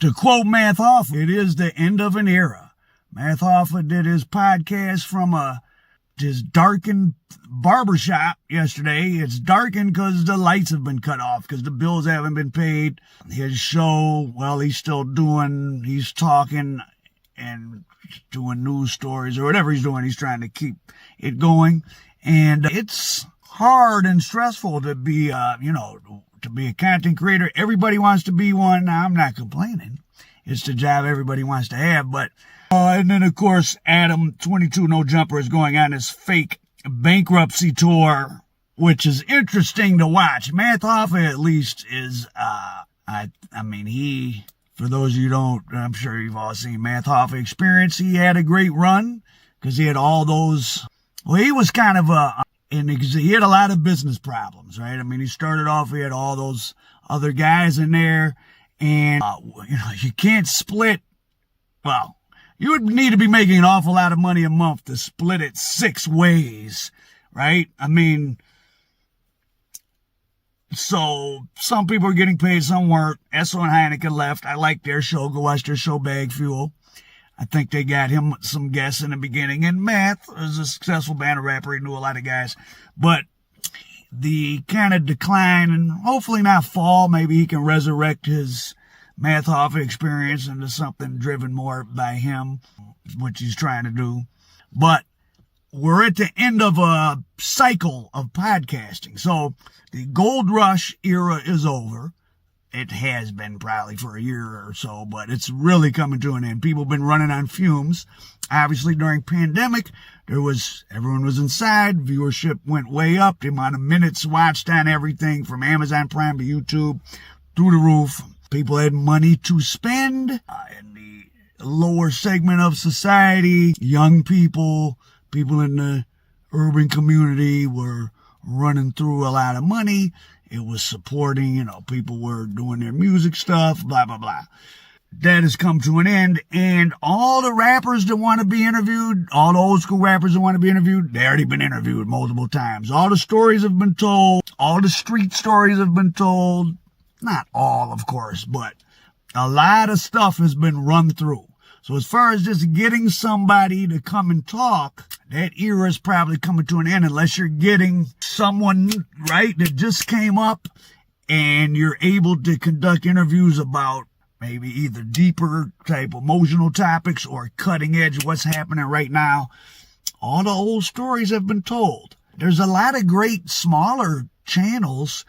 To quote Math Hoffa, it is the end of an era. Math Hoffa did his podcast from his darkened barbershop yesterday. It's darkened because the lights have been cut off, because the bills haven't been paid. His show, well, he's talking and doing news stories or whatever he's doing. He's trying to keep it going. And it's hard and stressful to be, to be a content creator. Everybody wants to be one. Now, I'm not complaining. It's the job everybody wants to have. But, and then, of course, Adam, 22 No Jumper, is going on his fake bankruptcy tour, which is interesting to watch. Math Hoffa, at least, is, for those of you who don't, I'm sure you've all seen Math Hoffa Experience. He had a great run because he had all those, well, he was kind of he had a lot of business problems, right? I mean, he started off, he had all those other guys in there, and, you can't split, well, you would need to be making an awful lot of money a month to split it 6 ways, right? I mean, so some people are getting paid, some weren't. Esso and Heineken left. I like their show. Go watch their show, Bag Fuel. I think they got him some guests in the beginning. And Math was a successful band rapper. He knew a lot of guys. But the kind of decline, and hopefully not fall, maybe he can resurrect his Math Hoffa Experience into something driven more by him, which he's trying to do. But we're at the end of a cycle of podcasting. So the gold rush era is over. It has been probably for a year or so, but it's really coming to an end. People have been running on fumes. Obviously, during pandemic, everyone was inside. Viewership went way up. The amount of minutes watched on everything from Amazon Prime to YouTube, through the roof. People had money to spend in the lower segment of society. Young people in the urban community were running through a lot of money. It was supporting, people were doing their music stuff, blah, blah, blah. That has come to an end. And all the rappers that want to be interviewed, all the old school rappers that want to be interviewed, they already been interviewed multiple times. All the stories have been told. All the street stories have been told. Not all, of course, but a lot of stuff has been run through. So as far as just getting somebody to come and talk, that era is probably coming to an end unless you're getting someone, right, that just came up and you're able to conduct interviews about maybe either deeper type emotional topics or cutting edge what's happening right now. All the old stories have been told. There's a lot of great smaller channels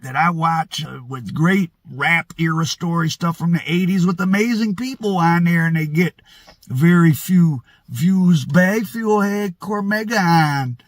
that I watch with great rap era story stuff from the 80s with amazing people on there, and they get very few views. Bag Fuel had Cormega on,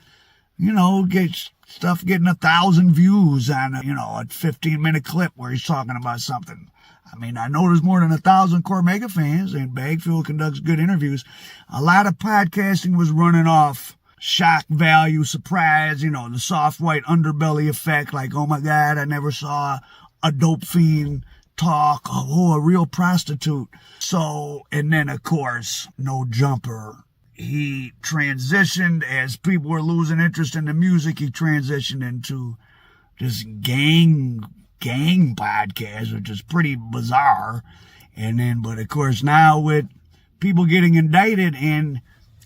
getting 1,000 views on a 15-minute clip where he's talking about something. I mean, I know there's more than 1,000 Cormega fans, and Bag Fuel conducts good interviews. A lot of podcasting was running off shock value, surprise, the soft white underbelly effect, like, oh my God, I never saw a dope fiend talk, a real prostitute. So, and then of course, No Jumper. He transitioned as people were losing interest in the music. He transitioned into this gang podcast, which is pretty bizarre. And then, but of course now with people getting indicted and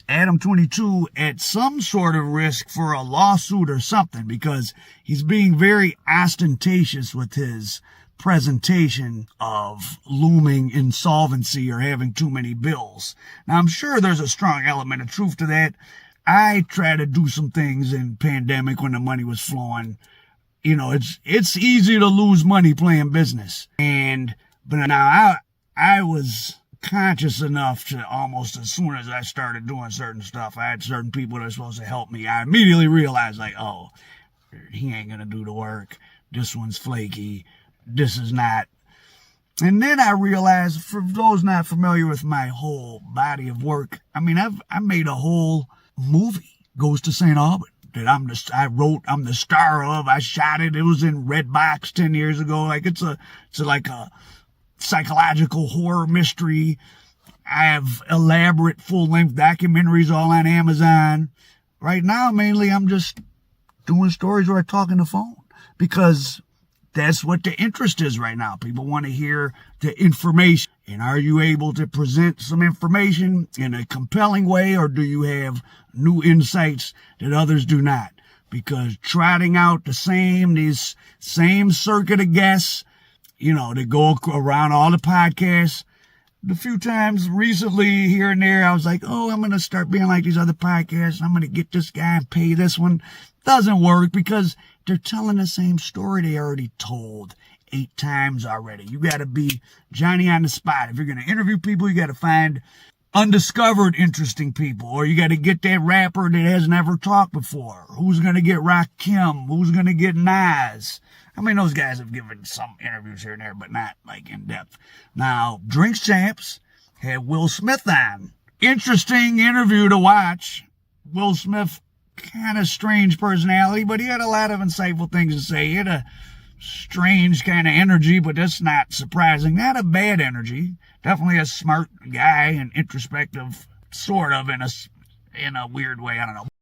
Adam 22 at some sort of risk for a lawsuit or something, because he's being very ostentatious with his presentation of looming insolvency or having too many bills. Now, I'm sure there's a strong element of truth to that. I tried to do some things in pandemic when the money was flowing. It's easy to lose money playing business. But now I was conscious enough to almost as soon as I started doing certain stuff, I had certain people that were supposed to help me. I immediately realized, like, oh, he ain't going to do the work. This one's flaky. This is not. And then I realized, for those not familiar with my whole body of work, I mean, I made a whole movie, Goes to St. Albans, that I'm the star of. I shot it. It was in Redbox 10 years ago. Like, it's like a psychological horror mystery. I have elaborate full-length documentaries all on Amazon. Right now, mainly, I'm just doing stories where I talk on the phone, because that's what the interest is right now. People want to hear the information. And are you able to present some information in a compelling way, or do you have new insights that others do not? Because trotting out these same circuit of guests, that go around all the podcasts. The few times recently here and there, I was like, I'm going to start being like these other podcasts. I'm going to get this guy and pay this one. Doesn't work because they're telling the same story they already told 8 times already. You got to be Johnny on the spot. If you're going to interview people, you got to find undiscovered interesting people, or you got to get that rapper that has never talked before. Who's going to get Rakim? Who's going to get Nas? I mean, those guys have given some interviews here and there, but not like in depth. Now, Drinks Champs had Will Smith on. Interesting interview to watch. Will Smith, kind of strange personality, but he had a lot of insightful things to say. He had a strange kind of energy, but that's not surprising. Not a bad energy. Definitely a smart guy and introspective, sort of, in a weird way. I don't know.